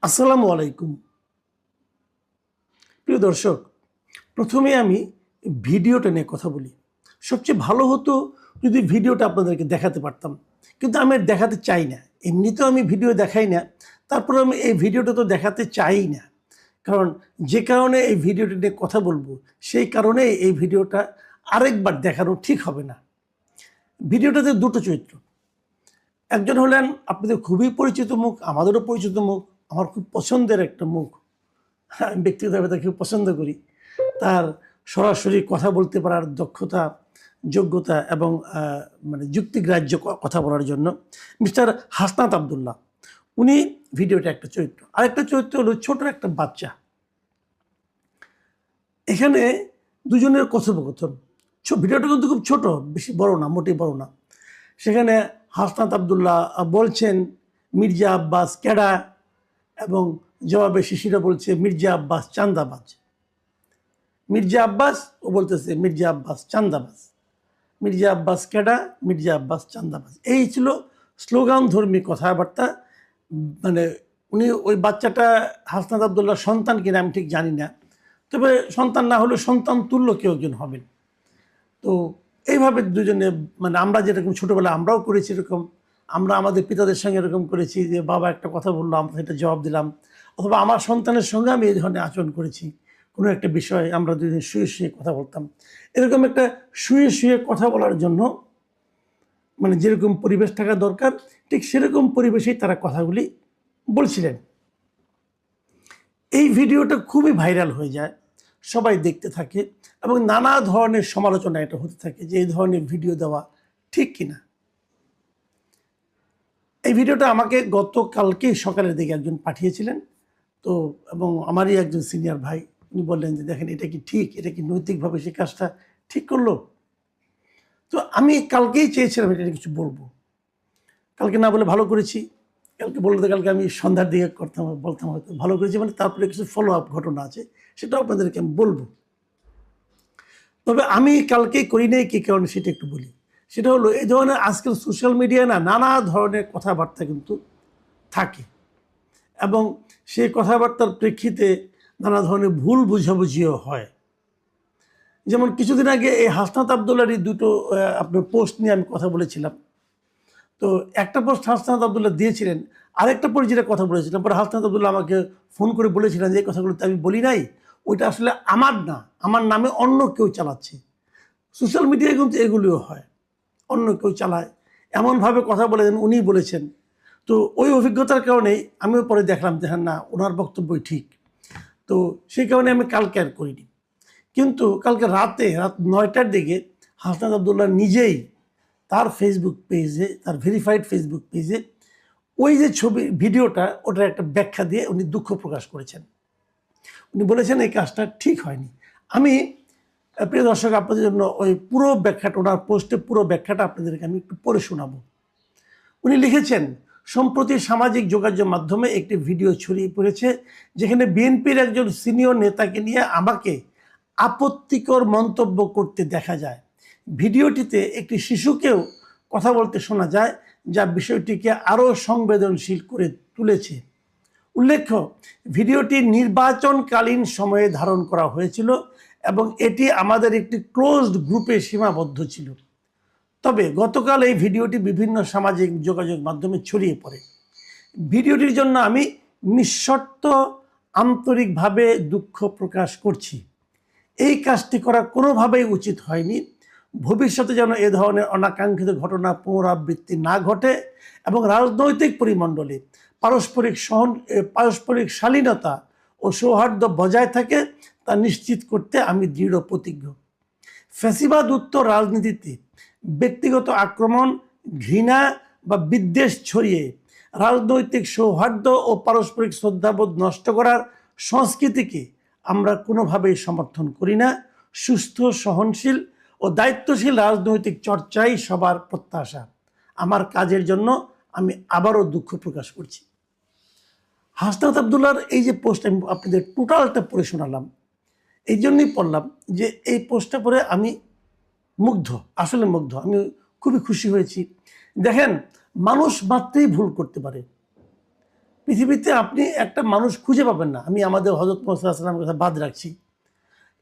আসসালামু আলাইকুম। প্রিয় দর্শক, প্রথমে আমি ভিডিওটা নিয়ে কথা বলি। সবচেয়ে ভালো হতো যদি ভিডিওটা আপনাদেরকে দেখাতে পারতাম, কিন্তু আমি আর দেখাতে চাই না। এমনিতেও আমি ভিডিও দেখাই না, তারপরে আমি এই ভিডিওটা তো দেখাতে চাই না। কারণ যে কারণে এই ভিডিওটা নিয়ে কথা বলবো, সেই কারণে এই ভিডিওটা আরেকবার দেখানো ঠিক হবে না। ভিডিওটাতে দুটো চরিত্র। একজন হলেন আপনাদের খুবই পরিচিত মুখ, আমাদেরও পরিচিত মুখ, আমার খুব পছন্দের একটা মুখ। আমি ব্যক্তিগতভাবে তাকে খুব পছন্দ করি। তার সরাসরি কথা বলতে পারার দক্ষতা, যোগ্যতা এবং মানে যুক্তিগ্রাহ্য কথা বলার জন্য মিস্টার হাসনাত আবদুল্লাহ, উনি ভিডিওটা একটা চরিত্র। আরেকটা চরিত্র হলো ছোট একটা বাচ্চা। এখানে দুজনের কথোপকথন। ভিডিওটা কিন্তু খুব ছোট, বেশি বড় না, মোটেই বড় না। সেখানে হাসনাত আবদুল্লাহ বলছেন মির্জা আব্বাস ক্যাডা, এবং জবাবে শিশিরা বলছে মির্জা আব্বাস চান্দাবাজ। মির্জা আব্বাস ও বলতেছে মির্জা আব্বাস চান্দাবাজ। মির্জা আব্বাস ক্যাডা, মির্জা আব্বাস চান্দাবাজ, এই ছিল স্লোগান ধর্মী কথাবার্তা। মানে উনি ওই বাচ্চাটা হাসনাত আবদুল্লাহ সন্তান কিনা আমি ঠিক জানি না, তবে সন্তান না হলে সন্তান তুল্য কেউ একজন হবেন। তো এইভাবে দুজনে, মানে আমরা যেরকম ছোটোবেলা আমরাও করেছি এরকম, আমরা আমাদের পিতাদের সঙ্গে এরকম করেছি যে বাবা একটা কথা বললো আমরা সেটা জবাব দিলাম, অথবা আমার সন্তানের সঙ্গে আমি এই ধরনের আচরণ করেছি। কোনো একটা বিষয়ে আমরা দুজন শুয়ে শুয়ে কথা বলতাম। এরকম একটা শুয়ে শুয়ে কথা বলার জন্য মানে যেরকম পরিবেশ থাকা দরকার, ঠিক সেরকম পরিবেশেই তারা কথাগুলি বলছিলেন। এই ভিডিওটা খুবই ভাইরাল হয়ে যায়, সবাই দেখতে থাকে এবং নানা ধরনের সমালোচনা এটা হতে থাকে যে এই ধরনের ভিডিও দেওয়া ঠিক কিনা। এই ভিডিওটা আমাকে গতকালকেই সকালের দিকে একজন পাঠিয়েছিলেন। তো এবং আমারই একজন সিনিয়র ভাই, উনি বললেন যে দেখেন এটা কি ঠিক, এটা কি নৈতিকভাবে সে কাজটা ঠিক করলো। তো আমি কালকেই চেয়েছিলাম এটা কিছু বলবো, কালকে না বলে ভালো করেছি। কালকে বলতে কালকে আমি সন্ধ্যার দিকে বলতাম হয়তো ভালো করেছি, মানে তারপরে কিছু ফলো আপ ঘটনা আছে, সেটাও আপনাদেরকে আমি বলবো। তবে আমি কালকেই করি নাই কী কারণে সেটা একটু বলি। সেটা হলো এই ধরনের আজকাল সোশ্যাল মিডিয়ায় নানা ধরনের কথাবার্তা কিন্তু থাকে, এবং সেই কথাবার্তার প্রেক্ষিতে নানা ধরনের ভুল বুঝাবুঝিও হয়। যেমন কিছুদিন আগে এই হাসনাত আবদুল্লাহরই দুটো আপনার পোস্ট নিয়ে আমি কথা বলেছিলাম। তো একটা পোস্ট হাসনাত আবদুল্লাহ দিয়েছিলেন, আরেকটা পরে যেটা কথা বলেছিলাম, পরে হাসনাত আবদুল্লাহ আমাকে ফোন করে বলেছিলেন যে এই কথাগুলো তো আমি বলি নাই, ওইটা আসলে আমার না, আমার নামে অন্য কেউ চালাচ্ছে। সোশ্যাল মিডিয়ায় কিন্তু এগুলিও হয়, অন্য কেউ চালায়, এমনভাবে কথা বলেছেন উনি বলেছেন। তো ওই অভিজ্ঞতার কারণেই আমিও পরে দেখলাম যে হ্যাঁ না, ওনার বক্তব্যই ঠিক। তো সেই কারণে আমি কালকে আর করিনি। কিন্তু কালকে রাত 9টার দিকে হাসনাত আবদুল্লাহ নিজেই তার ফেসবুক পেজে, তার ভেরিফাইড ফেসবুক পেজে ওই যে ছবি ভিডিওটা, ওটার একটা ব্যাখ্যা দিয়ে উনি দুঃখ প্রকাশ করেছেন। উনি বলেছেন এই কাজটা ঠিক হয়নি। আমি প্রিয় দর্শক আপনাদের জন্য ওই পুরো ব্যাখ্যাটা, ওনার পোস্টে পুরো ব্যাখ্যাটা আপনাদেরকে আমি একটু পড়ে শোনাবো। উনি লিখেছেন, সম্প্রতি সামাজিক যোগাযোগ মাধ্যমে একটি ভিডিও ছড়িয়ে পড়েছে যেখানে বিএনপির একজন সিনিয়র নেতাকে নিয়ে আমাকে আপত্তিকর মন্তব্য করতে দেখা যায়। ভিডিওটিতে একটি শিশুকেও কথা বলতে শোনা যায়, যা বিষয়টিকে আরও সংবেদনশীল করে তুলেছে। উল্লেখ্য, ভিডিওটি নির্বাচনকালীন সময়ে ধারণ করা হয়েছিল এবং এটি আমাদের একটি ক্লোজড গ্রুপে সীমাবদ্ধ ছিল। তবে গতকাল এই ভিডিওটি বিভিন্ন সামাজিক যোগাযোগ মাধ্যমে ছড়িয়ে পড়ে। ভিডিওটির জন্য আমি নিঃশর্ত আন্তরিকভাবে দুঃখ প্রকাশ করছি। এই কাজটি করা কোনোভাবেই উচিত হয়নি। ভবিষ্যতে যেন এ ধরনের অনাকাঙ্ক্ষিত ঘটনা পুনরাবৃত্তি না ঘটে এবং রাজনৈতিক পরিমণ্ডলে পারস্পরিক শালীনতা ও সৌহার্দ্য বজায় থাকে তা নিশ্চিত করতে আমি দৃঢ় প্রতিজ্ঞ। ফ্যাসিবাদ উত্তর রাজনীতিতে ব্যক্তিগত আক্রমণ, ঘৃণা বা বিদ্বেষ ছড়িয়ে রাজনৈতিক সৌহার্দ্য ও পারস্পরিক শ্রদ্ধাবোধ নষ্ট করার সংস্কৃতিকে আমরা কোনোভাবেই সমর্থন করি না। সুস্থ, সহনশীল ও দায়িত্বশীল রাজনৈতিক চর্চাই সবার প্রত্যাশা। আমার কাজের জন্য আমি আবারও দুঃখ প্রকাশ করছি। হাসনাত আবদুল্লাহর এই যে পোস্ট আমি আপনাদের টোটালটা পড়ে শোনালাম, এই জন্যই পড়লাম যে এই পোস্টটা পড়ে আমি মুগ্ধ, আসলে মুগ্ধ। আমি খুবই খুশি হয়েছি। দেখেন, মানুষ মাত্রই ভুল করতে পারে। পৃথিবীতে আপনি একটা মানুষ খুঁজে পাবেন না, আমি আমাদের হযরত মুহাম্মদ সাল্লাল্লাহু আলাইহি ওয়াসাল্লামের কথা বাদ রাখছি,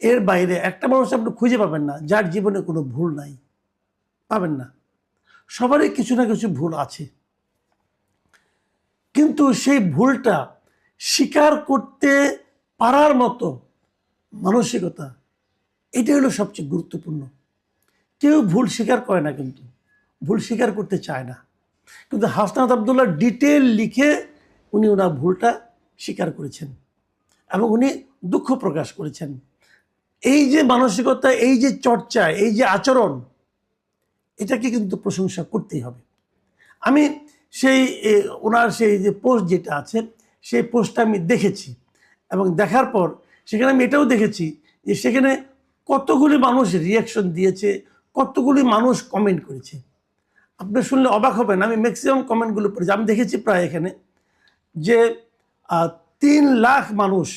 এর বাইরে একটা মানুষ আপনি খুঁজে পাবেন না যার জীবনে কোনো ভুল নাই, পাবেন না। সবারই কিছু না কিছু ভুল আছে, কিন্তু সেই ভুলটা স্বীকার করতে পারার মতো মানসিকতা, এটাই হলো সবচেয়ে গুরুত্বপূর্ণ। কেউ ভুল স্বীকার করে না, কিন্তু ভুল স্বীকার করতে চায় না। কিন্তু হাসনাত আবদুল্লাহ ডিটেল লিখে উনি ওনার ভুলটা স্বীকার করেছেন এবং উনি দুঃখ প্রকাশ করেছেন। এই যে মানসিকতা, এই যে চর্চা, এই যে আচরণ, এটাকে কিন্তু প্রশংসা করতেই হবে। আমি সেই ওনার সেই যে পোস্ট যেটা আছে, সেই পোস্টটা আমি দেখেছি এবং দেখার পর সেখানে আমি এটাও দেখেছি যে সেখানে কতগুলি মানুষ রিয়াকশন দিয়েছে, কতগুলি মানুষ কমেন্ট করেছে। আপনি শুনলে অবাক হবেন, আমি ম্যাক্সিমাম কমেন্টগুলো পড়েছি। আমি দেখেছি প্রায় এখানে যে 3 লাখ মানুষ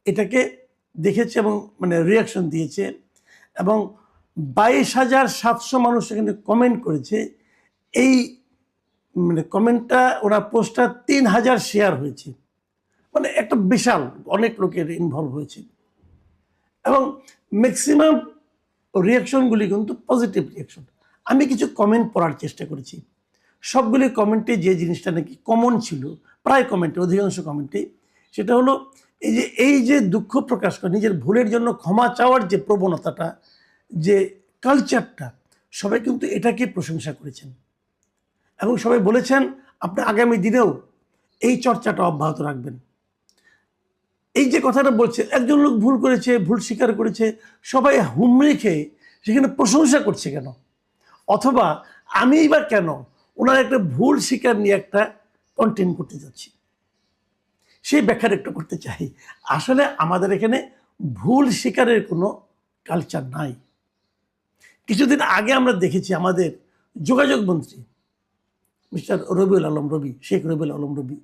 এটাকে দেখেছে এবং মানে রিয়াকশন দিয়েছে এবং 22,700 মানুষ এখানে কমেন্ট করেছে। এই মানে কমেন্টটা, ওনার পোস্টটা 3,000 শেয়ার হয়েছে, মানে একটা বিশাল অনেক লোকের ইনভলভ হয়েছে এবং ম্যাক্সিমাম রিয়াকশনগুলি কিন্তু পজিটিভ রিয়াকশন। আমি কিছু কমেন্ট পড়ার চেষ্টা করেছি, সবগুলি কমেন্টে যে জিনিসটা নাকি কমন ছিল, প্রায় কমেন্টে, অধিকাংশ কমেন্টে, সেটা হলো এই যে দুঃখ প্রকাশ করে নিজের ভুলের জন্য ক্ষমা চাওয়ার যে প্রবণতাটা, যে কালচারটা, সবাই কিন্তু এটাকে প্রশংসা করেছেন এবং সবাই বলেছেন আপনি আগামী দিনেও এই চর্চাটা অব্যাহত রাখবেন। এই যে কথাটা বলছে, একজন লোক ভুল করেছে, ভুল স্বীকার করেছে, সবাই হুমড়ি খেয়ে সেখানে প্রশংসা করছে কেন? অথবা আমি বা কেন ওনার একটা ভুল স্বীকার নিয়ে একটা কন্টেন্ট করতে যাচ্ছি, সেই ব্যাখ্যাটা একটু করতে চাই। আসলে আমাদের এখানে ভুল স্বীকারের কোনো কালচার নাই। কিছুদিন আগে আমরা দেখেছি আমাদের যোগাযোগ মন্ত্রী মিস্টার রবিউল আলম রবি, শেখ রবিউল আলম রবি,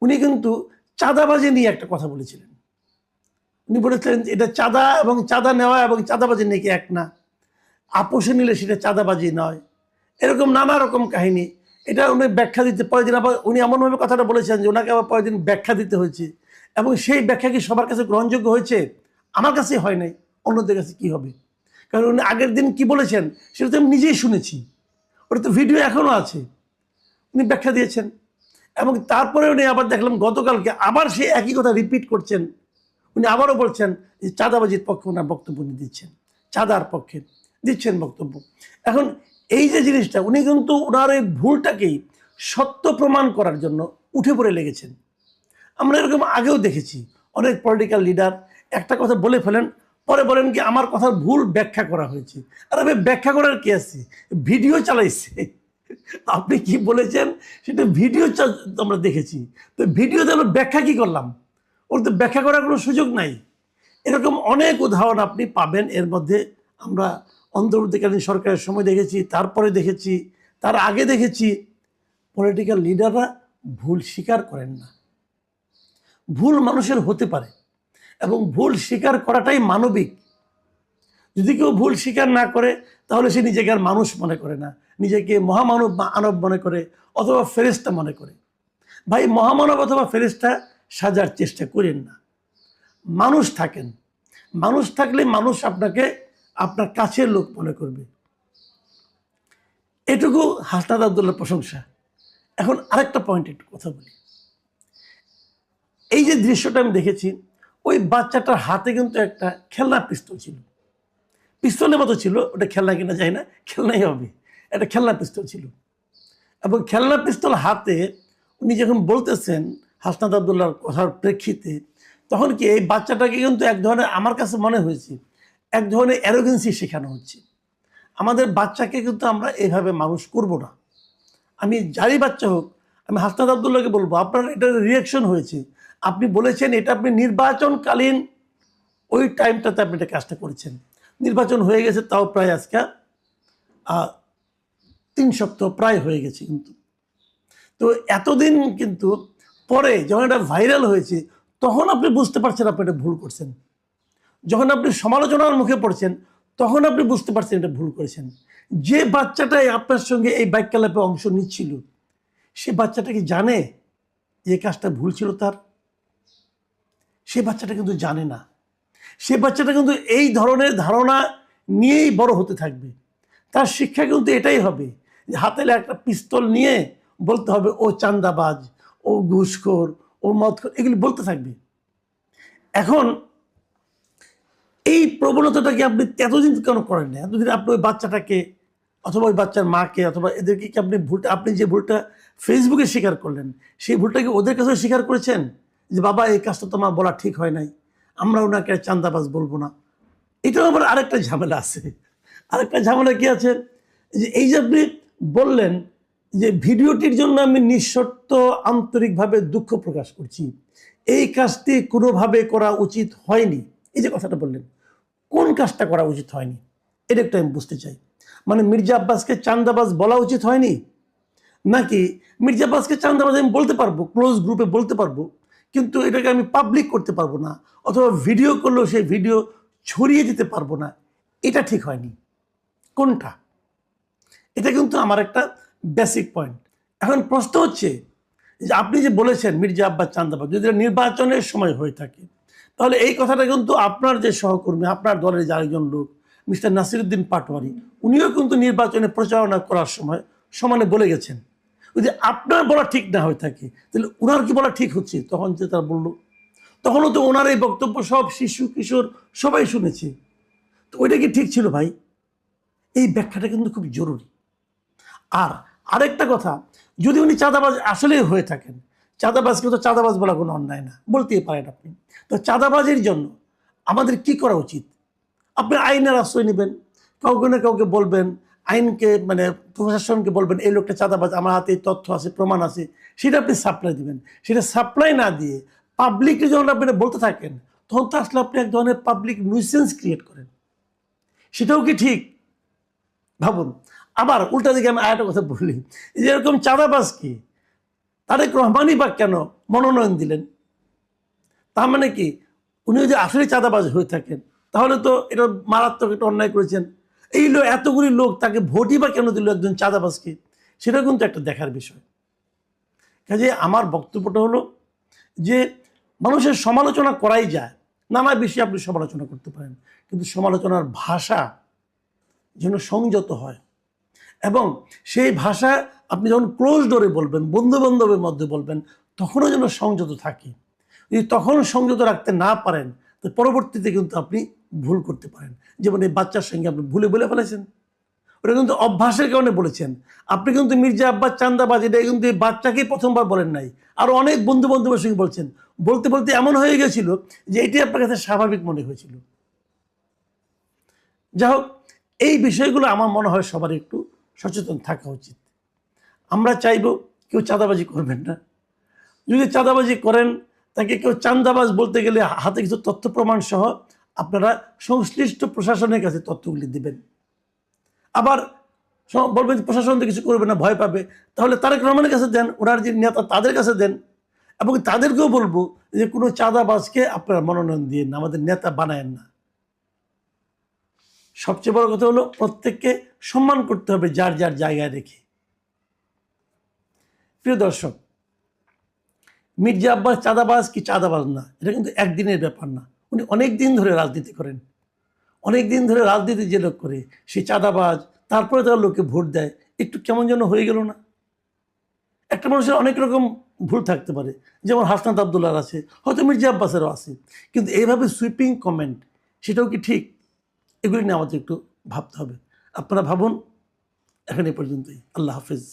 উনি কিন্তু চাঁদাবাজি নিয়ে একটা কথা বলেছিলেন। উনি বলেছিলেন এটা চাঁদা এবং চাঁদা নেওয়া এবং চাঁদাবাজি নাকি এক না, আপোষে নিলে সেটা চাঁদাবাজি নয়, এরকম নানা রকম কাহিনী। এটা উনি ব্যাখ্যা দিতে, পরের দিন আবার উনি এমনভাবে কথাটা বলেছেন যে ওনাকে আবার পরের দিন ব্যাখ্যা দিতে হয়েছে এবং সেই ব্যাখ্যা কি সবার কাছে গ্রহণযোগ্য হয়েছে? আমার কাছে হয় নাই, অন্যদের কাছে কি হবে? কারণ উনি আগের দিন কি বলেছেন সেটা তো আমি নিজেই শুনেছি, ওটা তো ভিডিও এখনও আছে, উনি ব্যাখ্যা দিয়েছেন। এবং তারপরে উনি আবার দেখলাম গতকালকে আবার সেই একই কথা রিপিট করছেন। উনি আবারও বলছেন যে চাঁদাবাজির পক্ষে ওনার বক্তব্য উনি দিচ্ছেন, চাঁদার পক্ষে দিচ্ছেন বক্তব্য। এখন এই যে জিনিসটা, উনি কিন্তু ওনার এই ভুলটাকেই সত্য প্রমাণ করার জন্য উঠে পড়ে লেগেছেন। আমরা এরকম আগেও দেখেছি অনেক পলিটিক্যাল লিডার একটা কথা বলে ফেলেন, পরে বলেন কি আমার কথার ভুল ব্যাখ্যা করা হয়েছে। আর আমি ব্যাখ্যা করার কি আছে, ভিডিও চালাইছে, আপনি কি বলেছেন সেটা ভিডিও আমরা দেখেছি, তো ভিডিওতে আমরা ব্যাখ্যা কি করলাম? ওর তো ব্যাখ্যা করার কোনো সুযোগ নাই। এরকম অনেক উদাহরণ আপনি পাবেন। এর মধ্যে আমরা অন্তর্বর্তীকালীন সরকারের সময় দেখেছি, তারপরে দেখেছি, তার আগে দেখেছি। পলিটিক্যাল লিডাররা ভুল স্বীকার করেন না। ভুল মানুষের হতে পারে এবং ভুল স্বীকার করাটাই মানবিক। যদি কেউ ভুল স্বীকার না করে তাহলে সে নিজেকে আর মানুষ মনে করে না, নিজেকে মহামানব বা আনব মনে করে অথবা ফেরেশতা মনে করে। ভাই, মহামানব অথবা ফেরেশতা সাজার চেষ্টা করেন না, মানুষ থাকেন। মানুষ থাকলে মানুষ আপনাকে আপনার কাছের লোক মনে করবে। এটুকু হাসনাত আবদুল্লাহর প্রশংসা। এখন আরেকটা পয়েন্ট একটু কথা বলি। এই যে দৃশ্যটা আমি দেখেছি, ওই বাচ্চাটার হাতে কিন্তু একটা খেলনা পিস্তল ছিল, পিস্তলের মতো ছিল, ওটা খেলনা কিনা যায় না, খেলনাই হবে, একটা খেলনা পিস্তল ছিল। এবং খেলনা পিস্তল হাতে উনি যখন বলতেছেন হাসনাত আবদুল্লাহর কথার প্রেক্ষিতে, তখন কি এই বাচ্চাটাকে কিন্তু এক ধরনের, আমার কাছে মনে হয়েছে এক ধরনের অ্যারোগেন্সি শেখানো হচ্ছে। আমাদের বাচ্চাকে কিন্তু আমরা এইভাবে মানুষ করব না। আমি যারই বাচ্চা হোক, আমি হাসনাত আবদুল্লাহকে বলবো আপনার এটা রিয়াকশন হয়েছে, আপনি বলেছেন এটা আপনি নির্বাচনকালীন ওই টাইমটাতে আপনি এটা কাজটা করেছেন। নির্বাচন হয়ে গেছে তাও প্রায় আজকে 3 সপ্তাহ প্রায় হয়ে গেছে। কিন্তু তো এতদিন কিন্তু পরে যখন এটা ভাইরাল হয়েছে তখন আপনি বুঝতে পারছেন আপনি এটা ভুল করছেন। যখন আপনি সমালোচনার মুখে পড়ছেন তখন আপনি বুঝতে পারছেন এটা ভুল করেছেন। যে বাচ্চাটাই আপনার সঙ্গে এই বাইক ক্লাবে অংশ নিচ্ছিল, সে বাচ্চাটা কি জানে যে কাজটা ভুল ছিল তার? সে বাচ্চাটা কিন্তু জানে না। সে বাচ্চাটা কিন্তু এই ধরনের ধারণা নিয়েই বড় হতে থাকবে। তার শিক্ষা কিন্তু এটাই হবে যে হাতে একটা পিস্তল নিয়ে বলতে হবে ও চাঁদাবাজ, ও ঘুষখোর, ও মদখোর, এগুলি বলতে থাকবে। এখন এই প্রবণতাটাকে আপনি এতদিন কেন করেন না? এতদিন আপনি ওই বাচ্চাটাকে অথবা ওই বাচ্চার মাকে অথবা এদেরকে কি আপনি যে ভুলটা ফেসবুকে স্বীকার করলেন, সেই ভুলটাকে ওদের কাছেও স্বীকার করেছেন যে বাবা এই কাজটা তোমার বলা ঠিক হয় নাই, আমরা ওনাকে চাঁদাবাজ বলবো না? এটাও আবার আরেকটা ঝামেলা আছে। আরেকটা ঝামেলা কি আছে, যে এই যে আপনি বললেন যে ভিডিওটির জন্য আমি নিঃশর্ত আন্তরিকভাবে দুঃখ প্রকাশ করছি, এই কাজটি কোনোভাবে করা উচিত হয়নি, এই যে কথাটা বললেন, কোন কাজটা করা উচিত হয়নি এটা একটু আমি বুঝতে চাই। মানে মির্জা আব্বাসকে চাঁদাবাজ বলা উচিত হয়নি, নাকি মির্জা আব্বাসকে চাঁদাবাজ আমি বলতে পারবো, ক্লোজ গ্রুপে বলতে পারবো, কিন্তু এটাকে আমি পাবলিক করতে পারবো না, অথবা ভিডিও করলেও সেই ভিডিও ছড়িয়ে দিতে পারবো না, এটা ঠিক হয়নি? কোনটা? এটা কিন্তু আমার একটা বেসিক পয়েন্ট। এখন প্রশ্ন হচ্ছে যে আপনি যে বলেছেন মির্জা আব্বাস চাঁদাবাজ, যদি নির্বাচনের সময় হয়ে থাকে, তাহলে এই কথাটা কিন্তু আপনার যে সহকর্মী, আপনার দলের যে আরেকজন লোক মিস্টার নাসিরুদ্দিন পাটোয়ারি, উনিও কিন্তু নির্বাচনে প্রচারণা করার সময় সমানে বলে গেছেন। যদি আপনার বলা ঠিক না হয়ে থাকে তাহলে ওনার কি বলা ঠিক হচ্ছে? তখন যে তারা বললো, তখনও তো ওনার এই বক্তব্য সব শিশু কিশোর সবাই শুনেছে, তো ওইটা কি ঠিক ছিল ভাই? এই ব্যাখ্যাটা কিন্তু খুব জরুরি। আর আরেকটা কথা, যদি উনি চাঁদাবাজ আসলেই হয়ে থাকেন, চাঁদাবাজকে তো চাঁদাবাজ বলা কোনো অন্যায় না, বলতেই পারেন আপনি, তো চাঁদাবাজের জন্য আমাদের কি করা উচিত? আপনি আইনের আশ্রয় নেবেন, কাউকে না কাউকে বলবেন, আইনকে মানে প্রশাসনকে বলবেন এই লোকটা চাঁদাবাজ, আমার হাতে তথ্য আছে, প্রমাণ আছে, সেটা আপনি সাপ্লাই দিবেন। সেটা সাপ্লাই না দিয়ে পাবলিককে যখন আপনি বলতে থাকেন, তখন তো আসলে আপনি এক ধরনের পাবলিক নিউসেন্স ক্রিয়েট করেন। সেটাও কি ঠিক? ভাবুন। আবার উল্টা দিকে আমি আরেকটা কথা বলি, যে এরকম চাঁদাবাজ কি তারেক রহমানই বা কেন মনোনয়ন দিলেন? তার মানে কি উনি যদি আসলে চাঁদাবাজ হয়ে থাকেন, তাহলে তো এটা মারাত্মক একটা অন্যায় করেছেন। এই এতগুলি লোক তাকে ভোটই বা কেন দিল একজন চাঁদাবাজকে? সেটা কিন্তু একটা দেখার বিষয়। কাজে আমার বক্তব্যটা হলো যে মানুষের সমালোচনা করাই যায়, নানা বিষয়ে আপনি সমালোচনা করতে পারেন, কিন্তু সমালোচনার ভাষা যেন সংযত হয়, এবং সেই ভাষা আপনি যখন ক্লোজ ডোরে বলবেন, বন্ধু বান্ধবের মধ্যে বলবেন, তখনও যেন সংযত থাকে। যদি তখন সংযত রাখতে না পারেন, তো পরবর্তীতে কিন্তু আপনি ভুল করতে পারেন। যেমন এই বাচ্চার সঙ্গে আপনি ভুলে বলে ফেলেছেন, ওটা কিন্তু অভ্যাসের কারণে বলেছেন। আপনি কিন্তু মির্জা আব্বাস চাঁদাবাজ এটা কিন্তু এই বাচ্চাকেই প্রথমবার বলেন নাই, আর অনেক বন্ধু বান্ধবের সঙ্গে বলছেন, বলতে বলতে এমন হয়ে গেছিল যে এটি আপনার কাছে স্বাভাবিক মনে হয়েছিল। যাই হোক, এই বিষয়গুলো আমার মনে হয় সবার একটু সচেতন থাকা উচিত। আমরা চাইব কেউ চাঁদাবাজি করবেন না। যদি চাঁদাবাজি করেন, তাকে কেউ চাঁদাবাজ বলতে গেলে হাতে কিছু তথ্য প্রমাণ সহ আপনারা সংশ্লিষ্ট প্রশাসনের কাছে তথ্যগুলি দিবেন। আবার বলবেন প্রশাসন তো কিছু করবে না, ভয় পাবে, তাহলে তারেক রহমানের কাছে দেন, ওনার যে নেতা তাদের কাছে দেন, এবং তাদেরকেও বলবো যে কোনো চাঁদাবাজকে আপনারা মনোনয়ন দিয়ে না, আমাদের নেতা বানায়েন না। সবচেয়ে বড় কথা হলো প্রত্যেককে সম্মান করতে হবে যার যার জায়গায় রেখে। প্রিয় দর্শক, মির্জা আব্বাস চাঁদাবাজ কি চাঁদাবাজ না, এটা কিন্তু একদিনের ব্যাপার না। উনি অনেক দিন ধরে রাজনীতি করেন, অনেক দিন ধরে রাজনীতি যে লোক করে সে চাঁদাবাজ, তারপরে তার লোকে ভোট দেয়, একটু কেমন যেন হয়ে গেল না? একটা মানুষের অনেক রকম ভুল থাকতে পারে, যেমন হাসনাত আবদুল্লাহর আছে, হয়তো মির্জা আব্বাসেরও আছে, কিন্তু এইভাবে সুইপিং কমেন্ট, সেটাও কি ঠিক? এগুলি নিয়ে আমাদের একটু ভাবতে হবে। আপনারা ভাবুন। এখন এ পর্যন্তই। আল্লাহ হাফিজ।